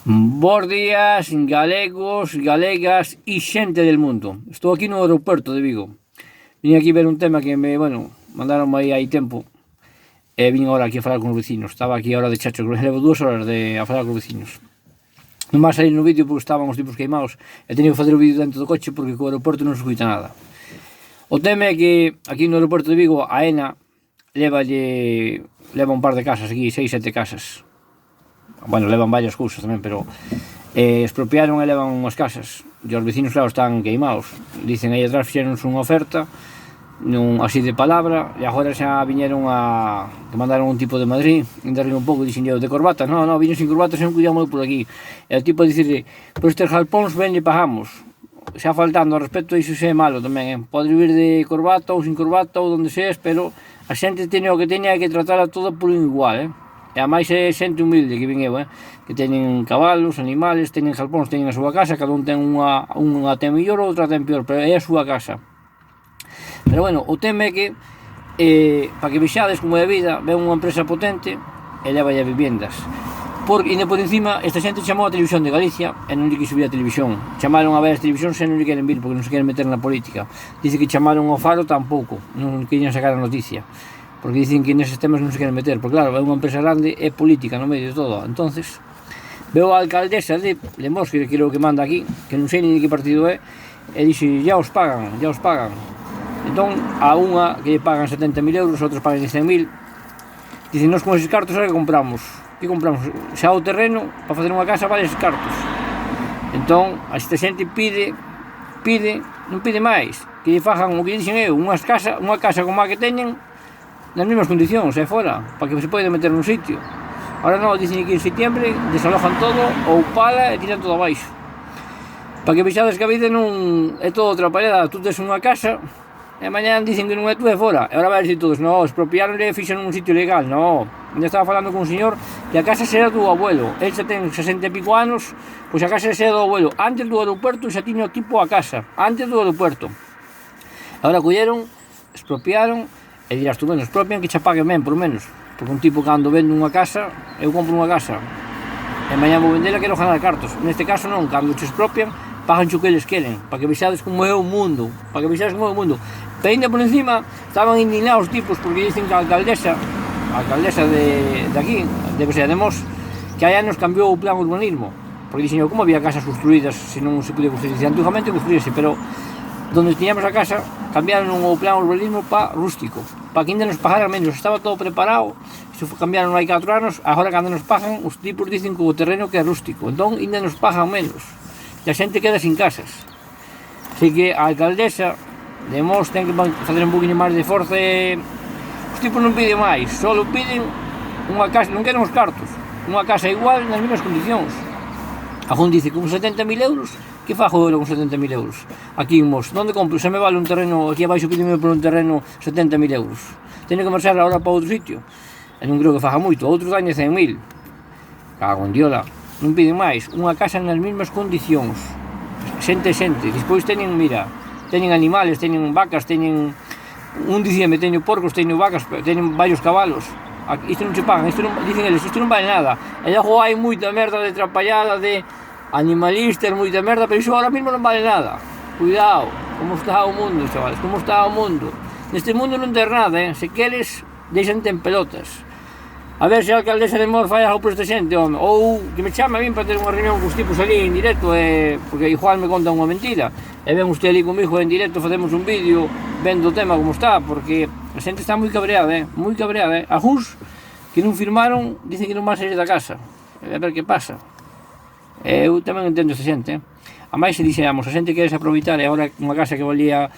Bos días, galegos, galegas e xente del mundo. Estou aquí no aeroporto de Vigo. Vim aquí ver un tema que mandaron aí tempo. E vim agora aquí a falar con os vecinos. Estaba aquí a hora de chacho, levo 2 horas a falar con os vecinos. Non vai salir no vídeo porque estaban os tipos queimados e teño que facer o vídeo dentro do coche porque co aeroporto non se escuita nada. O tema é que aquí no aeroporto de Vigo a ENA leva un par de casas aquí, 6, 7 casas. Bueno, levan varias cousas tamén, pero expropiaron e levan unhas casas e os vecinos, claro, están queimados. Dicen aí atrás, fixeronse unha oferta así de palabra e agora xa viñeron que mandaron un tipo de Madrid, ainda río un pouco, dixen eu, de corbata, non, viñen sin corbata, xa non cuidámoslo por aquí. E o tipo dice, por estes galpóns ben lle pagamos. Xa faltando ao respecto, iso xa é malo tamén, pode vir de corbata ou sin corbata ou donde seas, pero a xente teña o que teña, hai que tratala toda por igual, E a máis é xente humilde que vin eu, que teñen cabalos, animales, teñen galpóns, teñen a súa casa, cada un ten unha ten mellor, outra ten peor, pero é a súa casa. Pero bueno, o tema é que para que vexades como é a vida, ven unha empresa potente e leva a viviendas. Ainda por encima, esta xente chamou a Televisión de Galicia e non lle quixo vir a televisión. Chamaron a ver as televisións e non lle queren vir porque non se queren meter na política. Dice que chamaron ao Faro tampouco, non querían sacar a noticia. Porque dicen que neses temas non se queren meter, porque claro, é unha empresa grande, é política no medio de todo. Entonces, veo a alcaldesa de Lemos, que creo que manda aquí, que non sei ni de que partido é, e dixe, ya os pagan. Entón, a unha que lle pagan 70.000 euros, a outros pagan 100.000, dicen, nós con eses cartos ahora que compramos? Que compramos? Xa o terreno, para facer unha casa, vale eses cartos. Entón, a esta xente pide, non pide máis, que lle fagan o que dixen eu, unha casa como a que teñen, nas mesmas condicións, fora, para que se poida meter nun sitio. Ahora non, dicen que en setiembre desalojan todo, ou pala e tiran todo abaixo. Para que vexades que a vida non é todo atrapallada, tú tes unha casa e mañá dicen que non é tú e fora. E agora vai dicir todos, non, expropiaron e fixen un sitio legal. Non, ainda estaba falando con un señor que a casa será do abuelo. El xa ten 60 e pico anos, pois a casa será do abuelo. Antes do aeropuerto xa tiña o tipo a casa, antes do aeropuerto. Agora colleron, expropiaron. E dirás tú, bueno, expropian que xa paguen ben, por menos. Porque un tipo cando vende unha casa, eu compro unha casa e mañá vou vendela, quero ganar cartos. Neste caso non, cando se expropian, pagan o que eles queren, para que vexades como é o mundo, Pero ainda por encima, estaban indignados os tipos, porque dicen que a alcaldesa de aquí, debe ser de Mos, que hai anos cambiou o plan urbanismo, porque dixen eu, como había casas construídas se non se podía construir? Antiguamente construíase, pero donde tiñamos a casa cambiaron o plan urbanismo para rústico, para que ainda nos pagaran menos. Estaba todo preparado, iso cambiaron hai 4 anos, agora cando nos pagan os tipos dicen que o terreno que é rústico, entón ainda nos pagan menos e a xente queda sin casas. Así que a alcaldesa de Mos ten que fazer un poquinho máis de forza e os tipos non piden máis, só piden unha casa, non queren os cartos, unha casa igual nas mesmas condicións. Agún dice, con 70.000 euros, que fago eu con 70.000 euros? Aquí en Mos, onde compro? Se me vale un terreno, aquí abaixo pídeme por un terreno 70.000 euros. Teño que marchar agora para outro sitio. E non creo que faga moito, outros dañe 100.000. Cago en diola, non piden máis. Unha casa nas mesmas condicións. Xente. Despois teñen, mira, teñen animales, teñen vacas, teñen... Un dicíame, teño porcos, teño vacas, teñen varios cabalos. Isto non se pagan, dicen eles, isto non vale nada. E logo hai moita merda de trapallada, de animalistas, moita merda, pero iso ahora mesmo non vale nada. Cuidado, como está o mundo, chavales, como está o mundo. Neste mundo non ter nada, se queres, deixante en pelotas. A ver se a alcaldesa de Mos fai algo por esta xente, home. Ou que me chame a min para ter unha reunión cos tipos ali en directo, porque igual me contan unha mentira. E ven usted ali comigo en directo, facemos un vídeo vendo o tema como está, porque a xente está moi cabreada, moi cabreada. Algúns que non firmaron dicen que non van sair da casa. A ver que pasa. Eu tamén entendo esta xente, A máis se dixéramos, a xente quere se aproveitar e agora unha casa que valía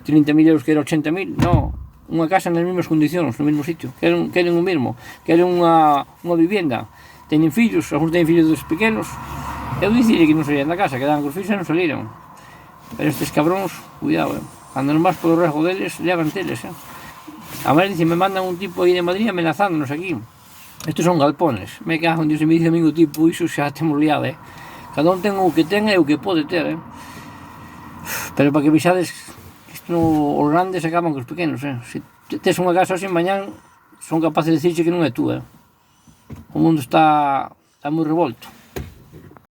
30.000 euros que era 80.000, non, unha casa nas mesmas condicións, no mesmo sitio, queren o mesmo, queren unha vivienda, teñen fillos, algúns teñen fillos dos pequenos, eu dicirle que non salían da casa, quedaban cos fillos e non saliran, pero estes cabróns, cuidado, cando non vas polo rasgo deles, levan teles, A máis dice, me mandan un tipo aí de Madrid amenazándonos aquí, estes son galpones, me cago en Dios, e me dice amigo tipo, iso xa temos liado, Cada un ten o que ten e o que pode ter, Pero para que vexades, os grandes acaban cos pequenos, Se tes unha casa así, mañán son capaces de dicirche que non é tú, O mundo está moi revolto.